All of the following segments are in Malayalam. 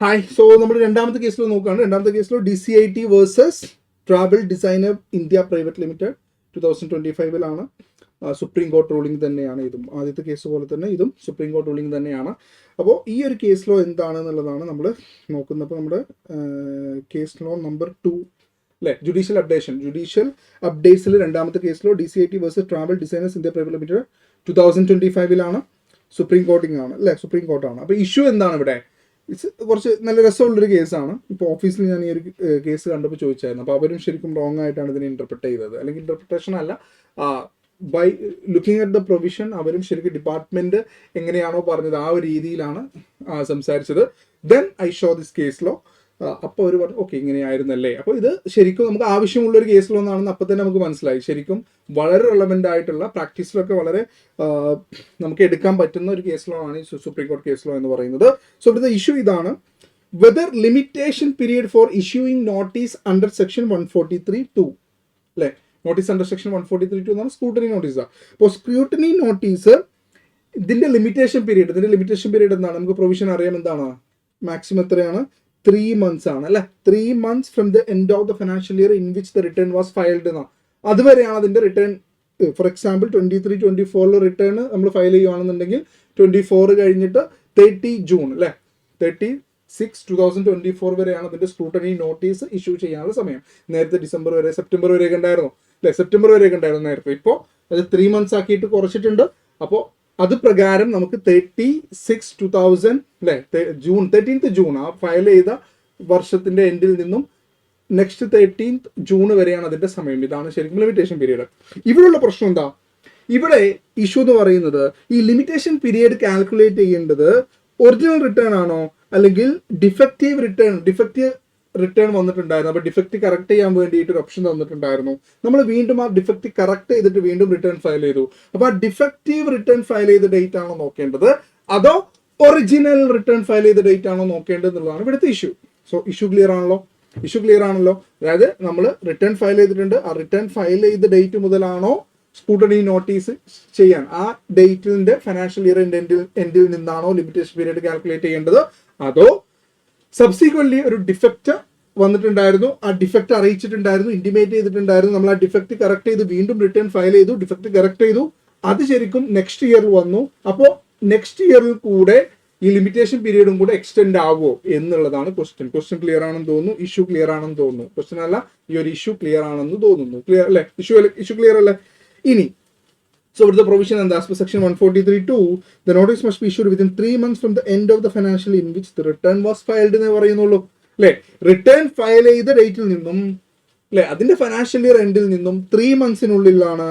ഹായ്. സോ നമ്മൾ രണ്ടാമത്തെ കേസിൽ നോക്കുകയാണ്. രണ്ടാമത്തെ കേസിൽ DCIT versus travel designer India private limited 2025 supreme court ruling തന്നെയാണ്. ഇതും ആദ്യത്തെ കേസ് പോലെ തന്നെ ഇതും സുപ്രീം കോർട്ട് റൂളിംഗ് തന്നെയാണ്. അപ്പോൾ ഈ ഒരു കേസ് ലോ എന്താണെന്നുള്ളതാണ് നമ്മൾ നോക്കുന്നത്. അപ്പോൾ നമ്മുടെ കേസ് ലോ നമ്പർ 2 അല്ലേ, ജുഡീഷ്യൽ അപ്ഡേറ്റ്സിൽ രണ്ടാമത്തെ case law DCIT versus travel designers India private limited 2025 supreme കോർട്ടാണ്. അപ്പോൾ ഇഷ്യൂ എന്താണ് ഇവിടെ? കുറച്ച് നല്ല രസമുള്ളൊരു കേസാണ്. ഇപ്പോൾ ഓഫീസിൽ ഞാൻ ഈ ഒരു കേസ് കണ്ടപ്പോൾ ചോദിച്ചായിരുന്നു. അപ്പോൾ അവരും ശരിക്കും റോങ് ആയിട്ടാണ് ഇതിനെ ഇൻ്റർപ്രറ്റ് ചെയ്തത്. അല്ലെങ്കിൽ ഇൻ്റർപ്രിട്ടേഷൻ അല്ല, by looking at the provision അവരും ശരിക്കും ഡിപ്പാർട്ട്മെൻറ്റ് എങ്ങനെയാണോ പറഞ്ഞത് ആ ഒരു രീതിയിലാണ് സംസാരിച്ചത്. Then I show this case law. അപ്പോൾ അവർ പറഞ്ഞു ഓക്കെ ഇങ്ങനെയായിരുന്നല്ലേ. അപ്പോൾ ഇത് ശരിക്കും നമുക്ക് ആവശ്യമുള്ളൊരു കേസ് ലോ എന്നാണെന്ന് അപ്പോൾ തന്നെ നമുക്ക് മനസ്സിലായി. ശരിക്കും വളരെ റെലവൻ്റ് ആയിട്ടുള്ള പ്രാക്ടീസിലൊക്കെ വളരെ നമുക്ക് എടുക്കാൻ പറ്റുന്ന ഒരു കേസ് ലോ ആണ് ഈ സുപ്രീം കോർട്ട് കേസ് ലോ എന്ന് പറയുന്നത്. സോ ഇവിടുത്തെ ഇഷ്യൂ ഇതാണ്: whether limitation period four issuing notice under section 143(2) അല്ലേ. നോട്ടീസ് അണ്ടർ സെക്ഷൻ 143(2) എന്നാണ് സ്ക്രൂട്ടനി നോട്ടീസ്. അപ്പോൾ സ്ക്രൂട്ടനി നോട്ടീസ് ഇതിൻ്റെ ലിമിറ്റേഷൻ പീരീഡ് എന്താണ്? നമുക്ക് പ്രൊവിഷൻ അറിയാം. എന്താണ് മാക്സിമം എത്രയാണ്? 3 months ആണ് അല്ലേ. 3 months from the end of the financial year in which the return was filed എന്നാണ്. അതുവരെയാണ് അതിൻ്റെ റിട്ടേൺ. ഫോർ എക്സാമ്പിൾ 23-24 റിട്ടേൺ നമ്മൾ ഫയൽ ചെയ്യുകയാണെന്നുണ്ടെങ്കിൽ 24 കഴിഞ്ഞിട്ട് 30 ജൂൺ അല്ലേ, 36/2024 വരെയാണ് അതിൻ്റെ സ്ക്രൂട്ടനി നോട്ടീസ് ഇഷ്യൂ ചെയ്യാനുള്ള സമയം. നേരത്തെ സെപ്റ്റംബർ വരെയൊക്കെ ഉണ്ടായിരുന്നു അല്ലേ, നേരത്തെ. ഇപ്പോൾ അത് 3 months ആക്കിയിട്ട് കുറച്ചിട്ടുണ്ട്. അപ്പോൾ അത് പ്രകാരം നമുക്ക് 36/2000 അല്ലേ, ജൂൺ 13th ജൂൺ ആ ഫയൽ ചെയ്ത വർഷത്തിന്റെ എൻഡിൽ നിന്നും നെക്സ്റ്റ് 13th ജൂൺ വരെയാണ് അതിന്റെ സമയം. ഇതാണ് ശരിക്കും ലിമിറ്റേഷൻ പീരീഡ്. ഇവിടെയുള്ള പ്രശ്നം എന്താ? ഇവിടെ ഇഷ്യൂ എന്ന് പറയുന്നത് ഈ ലിമിറ്റേഷൻ പീരീഡ് കാൽക്കുലേറ്റ് ചെയ്യേണ്ടത് ഒറിജിനൽ റിട്ടേൺ ആണോ അല്ലെങ്കിൽ ഡിഫക്റ്റീവ് റിട്ടേൺ വന്നിട്ടുണ്ടായിരുന്നു. അപ്പോൾ ഡിഫക്റ്റ് കറക്റ്റ് ചെയ്യാൻ വേണ്ടിയിട്ട് ഒരു ഓപ്ഷൻ തന്നിട്ടുണ്ടായിരുന്നു. നമ്മൾ വീണ്ടും ആ ഡിഫക്റ്റ് കറക്റ്റ് ചെയ്തിട്ട് വീണ്ടും റിട്ടേൺ ഫയൽ ചെയ്തു. അപ്പോൾ ആ ഡിഫക്റ്റീവ് റിട്ടേൺ ഫയൽ ചെയ്ത ഡേറ്റ് ആണോ നോക്കേണ്ടത് അതോ ഒറിജിനൽ റിട്ടേൺ ഫയൽ ചെയ്ത ഡേറ്റ് ആണോ നോക്കേണ്ടത് എന്നുള്ളതാണ് ഇവിടുത്തെ ഇഷ്യൂ. സോ ഇഷ്യൂ ക്ലിയർ ആണല്ലോ. അതായത് നമ്മൾ റിട്ടേൺ ഫയൽ ചെയ്തിട്ടുണ്ട്. ആ റിട്ടേൺ ഫയൽ ചെയ്ത ഡേറ്റ് മുതലാണോ സ്ക്രൂട്ടനി നോട്ടീസ് ചെയ്യാൻ ആ ഡേറ്റിന്റെ ഫിനാൻഷ്യൽ ഇയർ എൻഡിൽ നിന്നാണോ ലിമിറ്റേഷൻ പീരീഡ് കാൽക്കുലേറ്റ് ചെയ്യേണ്ടത് അതോ സബ്സീക്വന്റ്ലി ഒരു ഡിഫക്റ്റ് വന്നിട്ടുണ്ടായിരുന്നു, ആ ഡിഫക്റ്റ് അറിയിച്ചിട്ടുണ്ടായിരുന്നു, ഇന്റിമേറ്റ് ചെയ്തിട്ടുണ്ടായിരുന്നു, നമ്മൾ ആ ഡിഫക്റ്റ് കറക്റ്റ് ചെയ്ത് വീണ്ടും റിട്ടേൺ ഫയൽ ചെയ്തു, ഡിഫക്റ്റ് കറക്റ്റ് ചെയ്തു, അത് ശരിക്കും നെക്സ്റ്റ് ഇയറിൽ വന്നു. അപ്പോൾ നെക്സ്റ്റ് ഇയറിൽ കൂടെ ഈ ലിമിറ്റേഷൻ പീരീഡും കൂടെ എക്സ്റ്റെൻഡ് ആവുമോ എന്നുള്ളതാണ് ക്വസ്റ്റ്യൻ ക്ലിയർ ആണെന്ന് തോന്നുന്നു. ഇഷ്യൂ ക്ലിയർ ആണെന്ന് തോന്നുന്നു. ക്വസ്റ്റ്യൻ അല്ല, ഈ ഒരു ഇഷ്യൂ ക്ലിയർ ആണെന്ന് തോന്നുന്നു. ക്ലിയർ അല്ലേ? ഇഷ്യൂ ക്ലിയർ അല്ലേ? ഇനി so with the provision and as per section 143(2) the notice must be issued within 3 months from the end of the financial in which the return was filed എന്ന് പറയുന്നുള്ളൂ അല്ലേ. റിട്ടേൺ ഫയൽ ചെയ്ത ഡേറ്റിൽ നിന്നും അല്ലേ അതിന്റെ ഫിനാൻഷ്യൽ ഇയർ എൻഡിൽ നിന്നും 3 monthsനുള്ളിലാണ്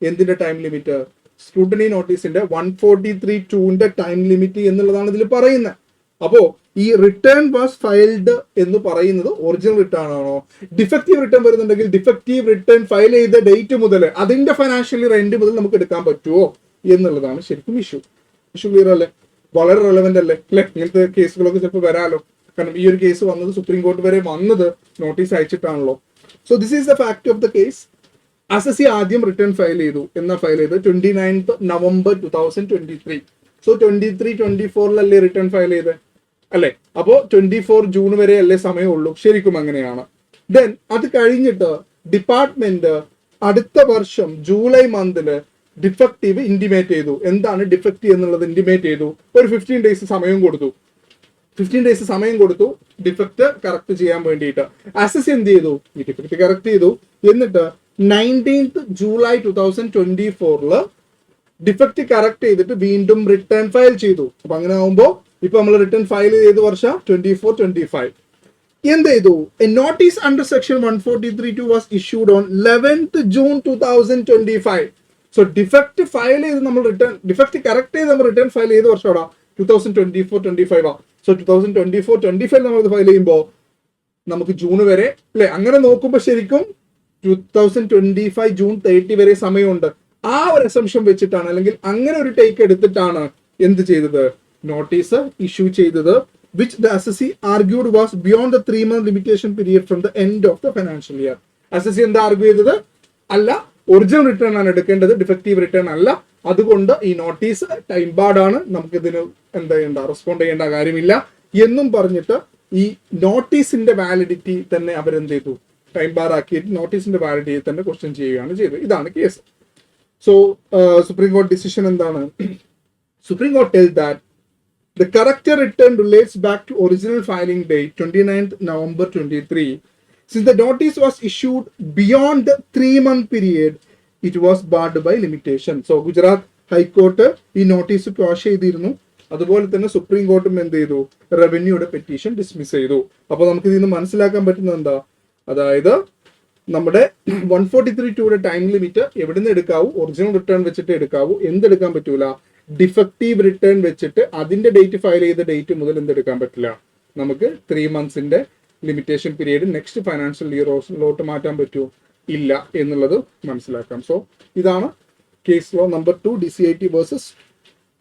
എന്തിന്റെ ടൈം ലിമിറ്റ്? സ്ക്രൂട്ടനി നോട്ടീസിന്റെ 143(2)ന്റെ ടൈം ലിമിറ്റ് എന്നുള്ളതാണ് ഇതിൽ പറയുന്നത്. അപ്പോൾ ഈ റിട്ടേൺ വാസ് ഫയൽഡ് എന്ന് പറയുന്നത് ഒറിജിനൽ റിട്ടേൺ ആണോ? ഡിഫക്റ്റീവ് റിട്ടേൺ വരുന്നുണ്ടെങ്കിൽ ഡിഫക്റ്റീവ് റിട്ടേൺ ഫയൽ ചെയ്ത ഡേറ്റ് മുതൽ അതിന്റെ ഫിനാൻഷ്യൽ ഇയർ എൻഡ് മുതൽ നമുക്ക് എടുക്കാൻ പറ്റുമോ എന്നുള്ളതാണ് ശരിക്കും ഇഷ്യൂ. ക്ലിയർ അല്ലേ? വളരെ റെലവെന്റ് അല്ലേ? ഇങ്ങനത്തെ കേസുകളൊക്കെ ചിലപ്പോൾ വരാലോ. കാരണം ഈ ഒരു കേസ് വന്നത് സുപ്രീം കോർട്ട് വരെ വന്നത് നോട്ടീസ് അയച്ചിട്ടാണല്ലോ. So this is the fact of the case. SSC ആദ്യം റിട്ടേൺ ഫയൽ ചെയ്തു. 29th November 2023. So 23-24 return file ചെയ്ത് അല്ലേ. അപ്പോൾ 24 ജൂൺ വരെ അല്ലേ സമയമുള്ളൂ. ശരിക്കും അങ്ങനെയാണ്. ദെൻ അത് കഴിഞ്ഞിട്ട് ഡിപ്പാർട്ട്മെന്റ് അടുത്ത വർഷം ജൂലൈ മന്തില് ഡിഫക്റ്റീവ് ഇന്റിമേറ്റ് ചെയ്തു. എന്താണ് ഡിഫക്റ്റ് എന്നുള്ളത് ഇന്റിമേറ്റ് ചെയ്തു. ഒരു 15 days സമയം കൊടുത്തു ഡിഫക്റ്റ് കറക്റ്റ് ചെയ്യാൻ വേണ്ടിയിട്ട്. SSC എന്ത് ചെയ്തു? ഈ ഡിഫക്റ്റ് കറക്റ്റ് ചെയ്തു. എന്നിട്ട് 19th July 2024 ഡിഫക്റ്റ് കറക്റ്റ് ചെയ്തിട്ട് വീണ്ടും റിട്ടേൺ ഫയൽ ചെയ്തു. അപ്പൊ അങ്ങനെ ആവുമ്പോൾ ഇപ്പൊ നമ്മൾ റിട്ടേൺ ഫയൽ ചെയ്ത വർഷം 24-25 എന്ത് ചെയ്തു? A notice under section 143(2) was issued on 11th June 2025. So defect file ചെയ്ത് നമ്മൾ ഡിഫക്റ്റ് കറക്റ്റ് ചെയ്ത് നമ്മൾ റിട്ടേൺ ഫയൽ ചെയ്ത വർഷം 2024-25. സോ 2024-25 നമ്മൾ ഫയൽ ചെയ്യുമ്പോൾ നമുക്ക് ജൂൺ വരെ അല്ലെ. അങ്ങനെ നോക്കുമ്പോൾ ശരിക്കും 2025 June 30 വരെ സമയമുണ്ട്. ആ ഒരു അസംഷൻ വെച്ചിട്ടാണ് അല്ലെങ്കിൽ അങ്ങനെ ഒരു ടേക്ക് എടുത്തിട്ടാണ് എന്ത് ചെയ്തത്? നോട്ടീസ് ഇഷ്യൂ ചെയ്തത്. which the SSC argued was beyond the 3-month limitation period from the end of the financial year. SSC എന്താ ആർഗ്യൂ ചെയ്തത്? അല്ല, ഒറിജിനൽ റിട്ടേൺ ആണ് എടുക്കേണ്ടത്, ഡിഫക്റ്റീവ് റിട്ടേൺ അല്ല. അതുകൊണ്ട് ഈ നോട്ടീസ് ടൈം ബാർഡാണ്, നമുക്കിതിന് എന്താ ചെയ്യേണ്ട, റെസ്പോണ്ട് ചെയ്യേണ്ട കാര്യമില്ല എന്നും പറഞ്ഞിട്ട് ഈ നോട്ടീസിന്റെ വാലിഡിറ്റി തന്നെ അവരെന്ത് ചെയ്തു, ടൈം ബാർ ആക്കിയിട്ട് നോട്ടീസിന്റെ വാലിഡിറ്റി തന്നെ ക്വസ്റ്റ്യൻ ചെയ്യുകയാണ് ചെയ്തത്. ഇതാണ് കേസ്. സോ സുപ്രീം കോടതി ഡിസിഷൻ എന്താണ്? Supreme court tells that the corrector return relates back to original filing date 29th November 23. Since the notice was issued beyond the 3-month period, it was barred by limitation. So Gujarat high court ഈ നോട്ടീസ് ക്വാഷ് ചെയ്തിരുന്നു. അതുപോലെ തന്നെ സുപ്രീം കോർട്ടും എന്ത് ചെയ്തു, റവന്യൂയുടെ പെറ്റീഷൻ ഡിസ്മിസ് ചെയ്തു. അപ്പോൾ നമുക്ക് ഇതിൽ നിന്ന് മനസ്സിലാക്കാൻ പറ്റുന്നത് എന്താ, അതായത് നമ്മുടെ 143(2)യുടെ ടൈം ലിമിറ്റ് എവിടെ നിന്ന് എടുക്കാവൂ, ഒറിജിനൽ റിട്ടേൺ വെച്ചിട്ട് എടുക്കാവൂ. എന്തെടുക്കാൻ പറ്റൂല, ഡിഫക്റ്റീവ് റിട്ടേൺ വെച്ചിട്ട് അതിന്റെ ഡേറ്റ് ഫയൽ ചെയ്ത ഡേറ്റ് മുതൽ എന്തെടുക്കാൻ പറ്റില്ല, നമുക്ക് 3 months limitation period next financial ഇയറിലോട്ട് മാറ്റാൻ പറ്റുമോ, ഇല്ല എന്നുള്ളത് മനസ്സിലാക്കാം. സോ ഇതാണ് case law number 2 DCIT versus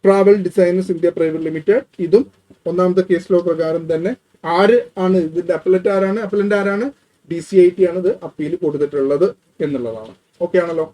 travel designers India private limited. ഇതും ഒന്നാമത്തെ കേസ് ലോ പ്രകാരം തന്നെ ആര് ആണ് ഇതിന്റെ അപ്പലന്റ് ആരാണ്, DCIT ആണ് ഇത് അപ്പീൽ കൊടുത്തിട്ടുള്ളത് എന്നുള്ളതാണ്. ഓക്കെ ആണല്ലോ.